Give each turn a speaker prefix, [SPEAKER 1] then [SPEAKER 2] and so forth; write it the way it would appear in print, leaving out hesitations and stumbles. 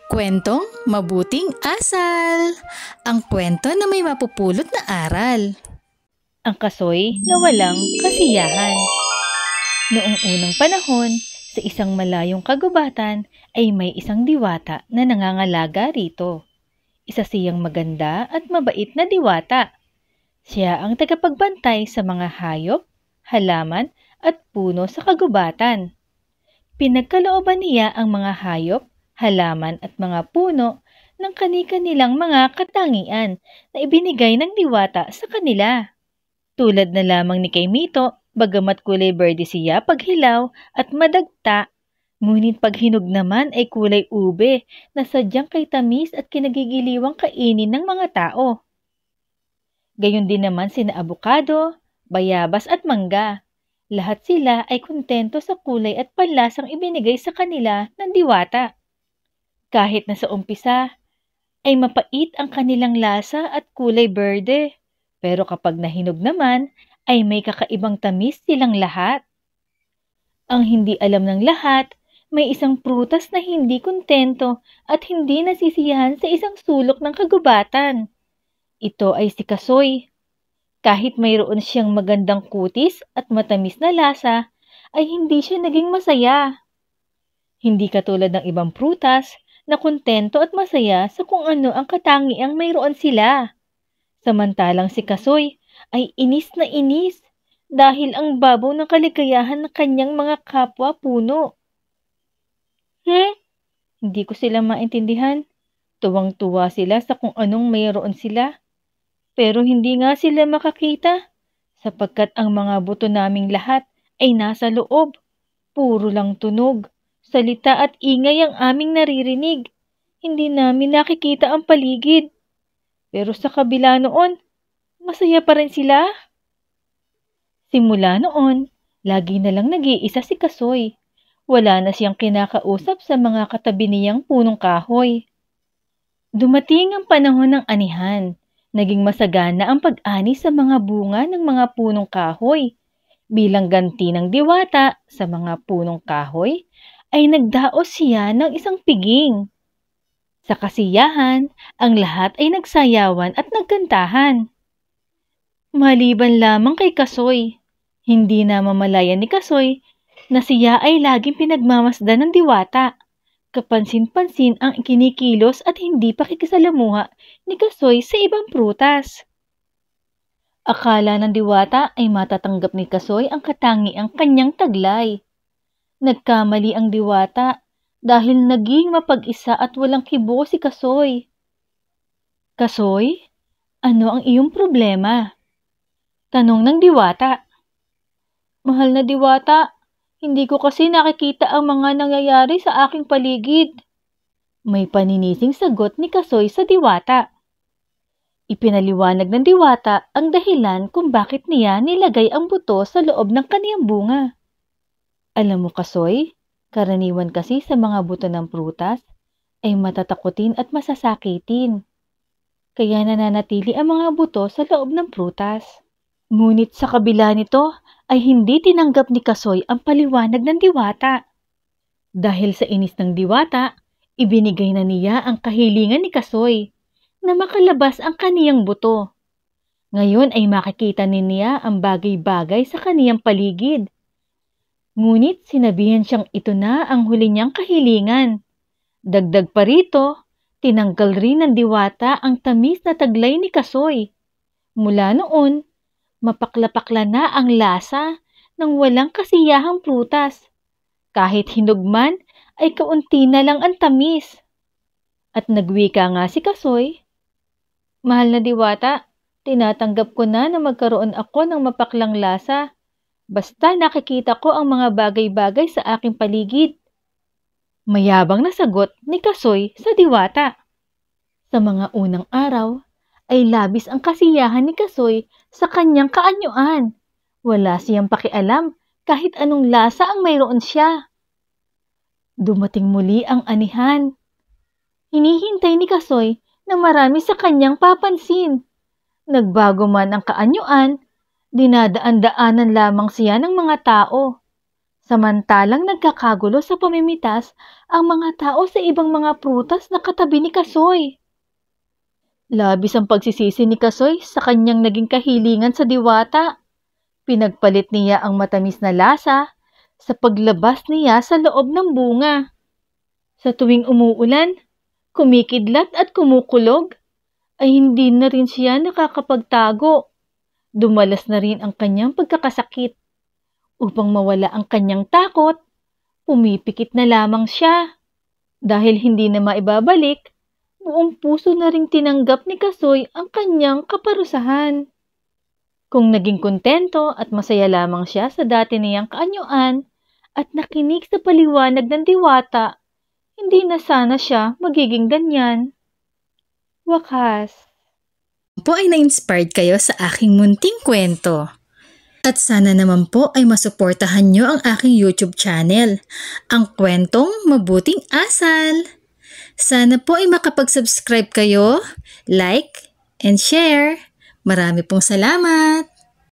[SPEAKER 1] Kwentong Mabuting Asal. Ang kwento na may mapupulot na aral.
[SPEAKER 2] Ang kasoy na walang kasiyahan. Noong unang panahon, sa isang malayong kagubatan ay may isang diwata na nangangalaga rito. Isa siyang maganda at mabait na diwata. Siya ang tagapagbantay sa mga hayop, halaman at puno sa kagubatan. Pinagkalooban niya ang mga hayop, halaman at mga puno ng kani-kanilang mga katangian na ibinigay ng diwata sa kanila. Tulad na lamang ni kay Mito, bagamat kulay berde siya pag hilaw at madagta, ngunit pag hinog naman ay kulay ube na sadyang kay tamis at kinagigiliwang kainin ng mga tao. Gayon din naman sina abukado, bayabas at mangga. Lahat sila ay kontento sa kulay at panlasang ibinigay sa kanila ng diwata. Kahit na sa umpisa, ay mapait ang kanilang lasa at kulay berde. Pero kapag nahinog naman, ay may kakaibang tamis silang lahat. Ang hindi alam ng lahat, may isang prutas na hindi kontento at hindi nasisiyahan sa isang sulok ng kagubatan. Ito ay si Kasoy. Kahit mayroon siyang magandang kutis at matamis na lasa, ay hindi siya naging masaya. Hindi katulad ng ibang prutas na kontento at masaya sa kung ano ang katangiang mayroon sila. Samantalang si Kasoy ay inis na inis dahil ang babaw ng kaligayahan ng kanyang mga kapwa puno. Hindi ko sila maintindihan. Tuwang-tuwa sila sa kung anong mayroon sila. Pero hindi nga sila makakita sapagkat ang mga buto naming lahat ay nasa loob. Puro lang tunog, salita at ingay ang aming naririnig. Hindi namin nakikita ang paligid. Pero sa kabila noon, masaya pa rin sila. Simula noon, lagi na lang nag-iisa si Kasoy. Wala na siyang kinakausap sa mga katabi niyang punong kahoy. Dumating ang panahon ng anihan. Naging masagana ang pag-ani sa mga bunga ng mga punong kahoy. Bilang ganti ng diwata sa mga punong kahoy, ay nagdaos siya ng isang piging. Sa kasiyahan, ang lahat ay nagsayawan at nagkantahan. Maliban lamang kay Kasoy, hindi na mamalayan ni Kasoy na siya ay laging pinagmamasdan ng diwata. Kapansin-pansin ang kinikilos at hindi pakikisalamuha ni Kasoy sa ibang prutas. Akala ng diwata ay matatanggap ni Kasoy ang katangiang kanyang taglay. Nagkamali ang diwata dahil naging mapag-isa at walang kibo si Kasoy. Kasoy, ano ang iyong problema? Tanong ng diwata. Mahal na diwata, hindi ko kasi nakikita ang mga nangyayari sa aking paligid. May paninising sagot ni Kasoy sa diwata. Ipinaliwanag ng diwata ang dahilan kung bakit niya nilagay ang buto sa loob ng kaniyang bunga. Alam mo Kasoy, karaniwan kasi sa mga buto ng prutas ay matatakutin at masasakitin. Kaya nananatili ang mga buto sa loob ng prutas. Ngunit sa kabila nito ay hindi tinanggap ni Kasoy ang paliwanag ng diwata. Dahil sa inis ng diwata, ibinigay na niya ang kahilingan ni Kasoy na makalabas ang kaniyang buto. Ngayon ay makikita niya ang bagay-bagay sa kaniyang paligid. Ngunit sinabihan siyang ito na ang huli niyang kahilingan. Dagdag pa rito, tinanggal rin ng diwata ang tamis na taglay ni Kasoy. Mula noon, mapakla-pakla na ang lasa ng walang kasiyahang prutas. Kahit hinog man, ay kaunti na lang ang tamis. At nagwika nga si Kasoy, mahal na diwata, tinatanggap ko na magkaroon ako ng mapaklang lasa. Basta nakikita ko ang mga bagay-bagay sa aking paligid. Mayabang na sagot ni Kasoy sa diwata. Sa mga unang araw, ay labis ang kasiyahan ni Kasoy sa kanyang kaanyuan. Wala siyang pakialam kahit anong lasa ang mayroon siya. Dumating muli ang anihan. Hinihintay ni Kasoy na marami sa kanyang papansin. Nagbago man ang kaanyuan, dinadaan-daanan lamang siya ng mga tao. Samantalang nagkakagulo sa pamimitas ang mga tao sa ibang mga prutas na katabi ni Kasoy. Labis ang pagsisisi ni Kasoy sa kanyang naging kahilingan sa diwata. Pinagpalit niya ang matamis na lasa sa paglabas niya sa loob ng bunga. Sa tuwing umuulan, kumikidlat at kumukulog, ay hindi na rin siya nakakapagtago. Dumalas na rin ang kanyang pagkakasakit. Upang mawala ang kanyang takot, pumipikit na lamang siya. Dahil hindi na maibabalik, buong puso na ring tinanggap ni Kasoy ang kanyang kaparusahan. Kung naging kontento at masaya lamang siya sa dati niyang kaanyuan at nakinig sa paliwanag ng diwata, hindi na sana siya magiging ganyan. Wakas.
[SPEAKER 1] Po ay na-inspired kayo sa aking munting kwento. At sana naman po ay masuportahan nyo ang aking YouTube channel, ang Kwentong Mabuting Asal. Sana po ay makapag-subscribe kayo, like, and share. Marami pong salamat!